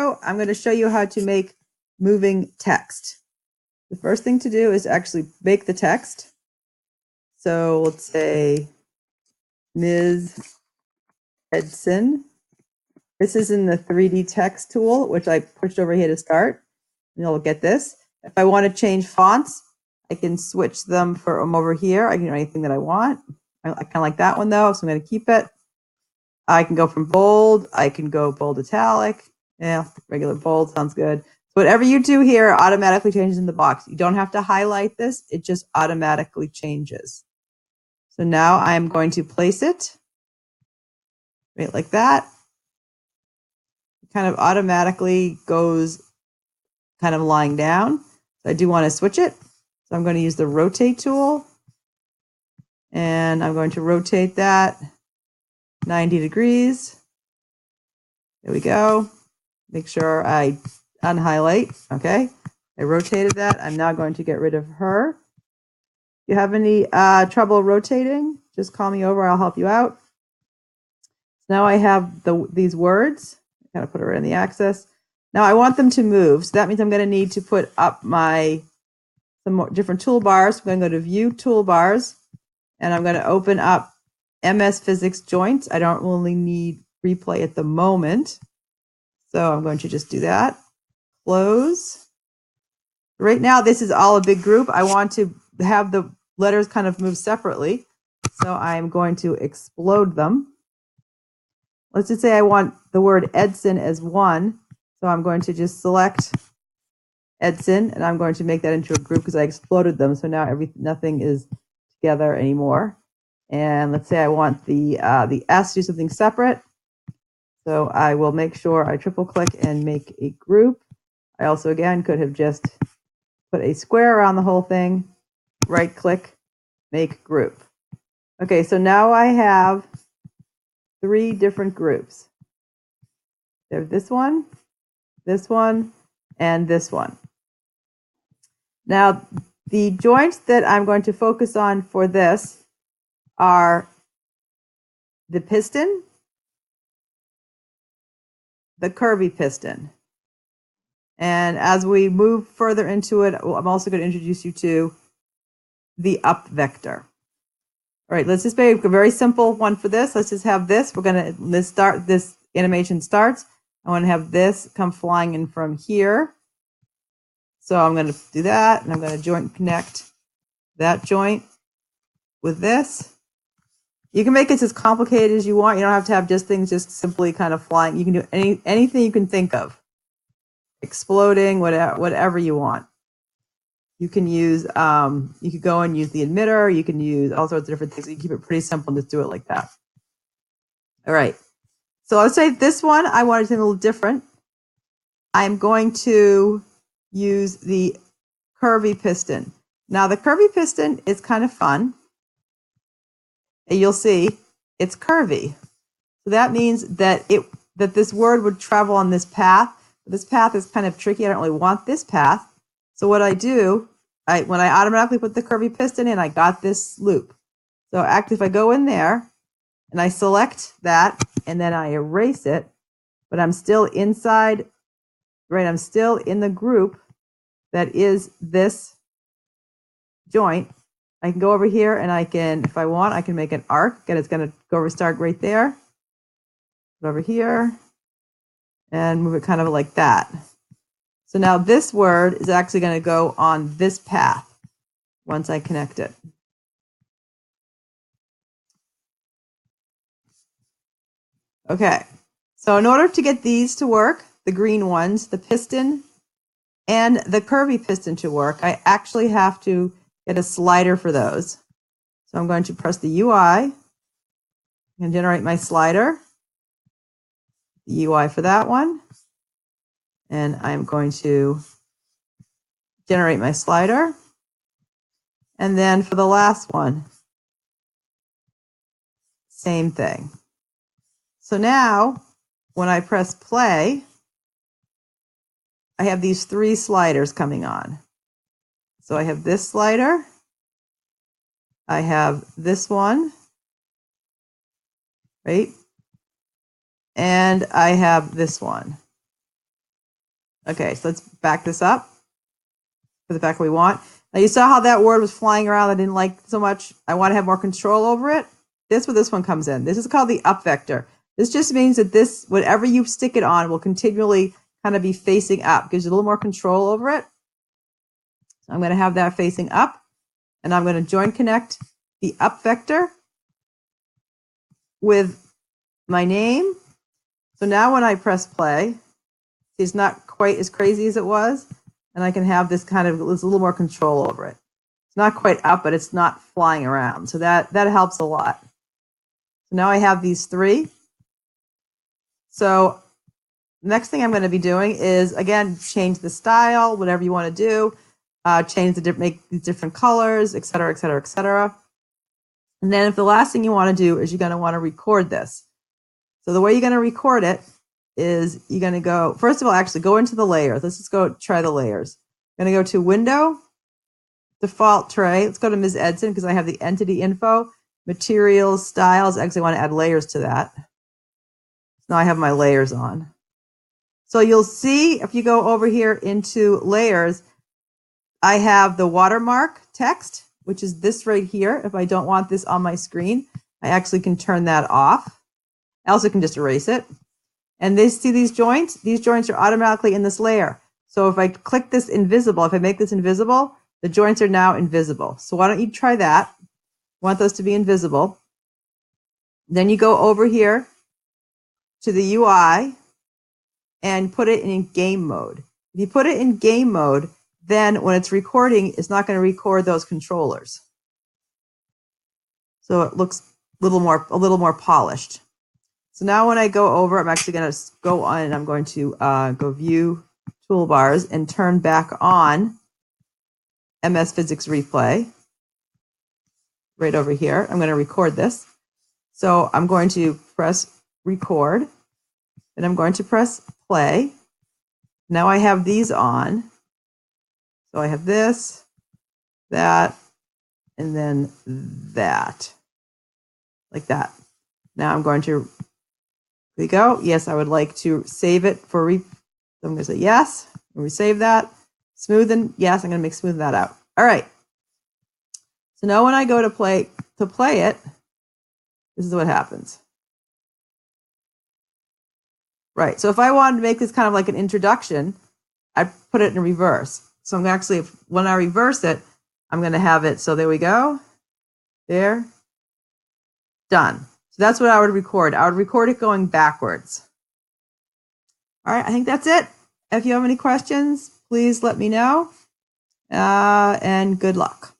video, I'm going to show you how to make moving text. The first thing to do is actually make the text. So let's say Ms. Edson. This is in the 3D text tool, which I pushed over here to start. And you'll get this. If I want to change fonts, I can switch them from over here. I can do anything that I want. I kind of like that one though, so I'm going to keep it. I can go from bold. I can go bold italic. Yeah, regular bold sounds good. Whatever you do here automatically changes in the box. You don't have to highlight this. It just automatically changes. So now I'm going to place it right like that. It kind of automatically goes kind of lying down. So I do want to switch it. So I'm going to use the rotate tool. And I'm going to rotate that 90 degrees. There we go. Make sure I unhighlight. Okay. I rotated that. I'm now going to get rid of her. If you have any trouble rotating, just call me over. I'll help you out. Now I have these words. I kind of put it right in the axis. Now I want them to move. So that means I'm going to need to put up some more different toolbars. I'm going to go to View Toolbars, and I'm going to open up MsPhysics joints. I don't really need replay at the moment. So I'm going to just do that. Close. Right now, this is all a big group. I want to have the letters kind of move separately. So I'm going to explode them. Let's just say I want the word Edson as one. So I'm going to just select Edson, and I'm going to make that into a group because I exploded them. So now nothing is together anymore. And let's say I want the S to do something separate. So I will make sure I triple click and make a group. I also, again, could have just put a square around the whole thing, right click, make group. Okay, so now I have 3 different groups. There's this one, and this one. Now, the joints that I'm going to focus on for this are the piston, the curvy piston. And as we move further into it, I'm also going to introduce you to the up vector. All right, let's just make a very simple one for this. Let's just have this. Let's start, this animation starts. I want to have this come flying in from here. So I'm going to do that, and I'm going to joint connect that joint with this. You can make it as complicated as you want. You don't have to have just things just simply kind of flying. You can do anything you can think of. Exploding, whatever you want. You can use, you could go and use the emitter. You can use all sorts of different things. You can keep it pretty simple and just do it like that. All right. So let's say this one, I want it to be a little different. I'm going to use the curvy piston. Now the curvy piston is kind of fun. And you'll see it's curvy. So that means that this word would travel on this path. This path is kind of tricky. I don't really want this path. So what I do, when I automatically put the curvy piston in, I got this loop. So if I go in there and I select that and then I erase it, but I'm still inside, right? I'm still in the group that is this joint. I can go over here and I can, if I want, I can make an arc. Again, it's going to go start right there. Put over here and move it kind of like that. So now this word is actually going to go on this path once I connect it. Okay, so in order to get these to work, the green ones, the piston and the curvy piston to work, I actually have to get a slider for those. So I'm going to press the UI and generate my slider, the UI for that one. And I'm going to generate my slider. And then for the last one, same thing. So now when I press play, I have these 3 sliders coming on. So I have this slider, I have this one, right? And I have this one. Okay, so let's back this up for the fact we want. Now you saw how that word was flying around. I didn't like so much. I want to have more control over it. This where this one comes in. This is called the up vector. This just means that this, whatever you stick it on, will continually kind of be facing up. Gives you a little more control over it. So I'm going to have that facing up, and I'm going to join connect the up vector with my name. So now when I press play, it's not quite as crazy as it was, and I can have this kind of, there's a little more control over it. It's not quite up, but it's not flying around. So that helps a lot. So now I have these three. So next thing I'm going to be doing is, again, change the style, whatever you want to do, make these different colors, et cetera, et cetera, et cetera. And then if the last thing you want to do is you're going to want to record this. So the way you're going to record it is you're going to go, first of all, actually go into the layers. Let's just go try the layers. I'm going to go to Window, Default Tray. Let's go to Ms. Edson because I have the entity info, materials, styles. Actually, I want to add layers to that. Now I have my layers on. So you'll see if you go over here into layers, I have the watermark text, which is this right here. If I don't want this on my screen, I actually can turn that off. I also can just erase it. And see these joints? These joints are automatically in this layer. So if I click this invisible, if I make this invisible, the joints are now invisible. So why don't you try that? Want those to be invisible. Then you go over here to the UI and put it in game mode. If you put it in game mode, then when it's recording, it's not going to record those controllers. So it looks a little more polished. So now when I go over, I'm actually going to go on and I'm going to go view toolbars and turn back on MsPhysics replay right over here. I'm going to record this. So I'm going to press record, and I'm going to press play. Now I have these on. So I have this, that, and then that, like that. Now I'm going to, there we go. Yes, I would like to save it for, so I'm going to say yes, and we save that. Smoothen, yes, I'm going to make smooth that out. All right. So now when I go to play it, this is what happens. Right, so if I wanted to make this kind of like an introduction, I'd put it in reverse. So I'm actually, when I reverse it, I'm going to have it. So there we go. There. Done. So that's what I would record. I would record it going backwards. All right, I think that's it. If you have any questions, please let me know. And good luck.